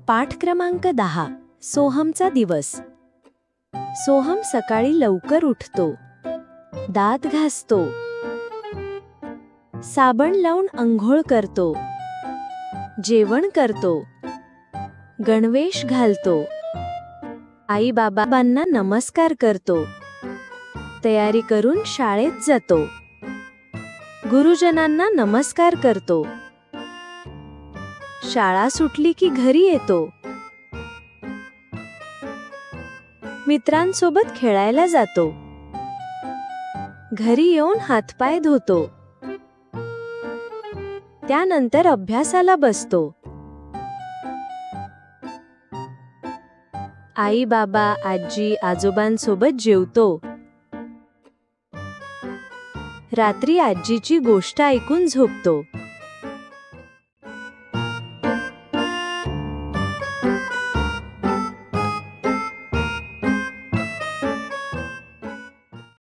पाठ क्रमांक 10. सोहमचा दिवस. सोहम सकाळी लवकर उठतो, दात घासतो, साबण लावून अंघोळ करतो, जेवण करतो, गणवेश घालतो, आई बाबांना नमस्कार करतो, तयारी करून शाळेत जातो, गुरुजनांना नमस्कार करतो, शाळा सुटली की घरी येतो, मित्रांसोबत खेळायला जातो, घरी येऊन हातपाय धुतो, त्यानंतर अभ्यासाला बसतो. आई बाबा आजी आजोबांसोबत जेवतो, रात्री आजीची गोष्ट ऐकून झोपतो.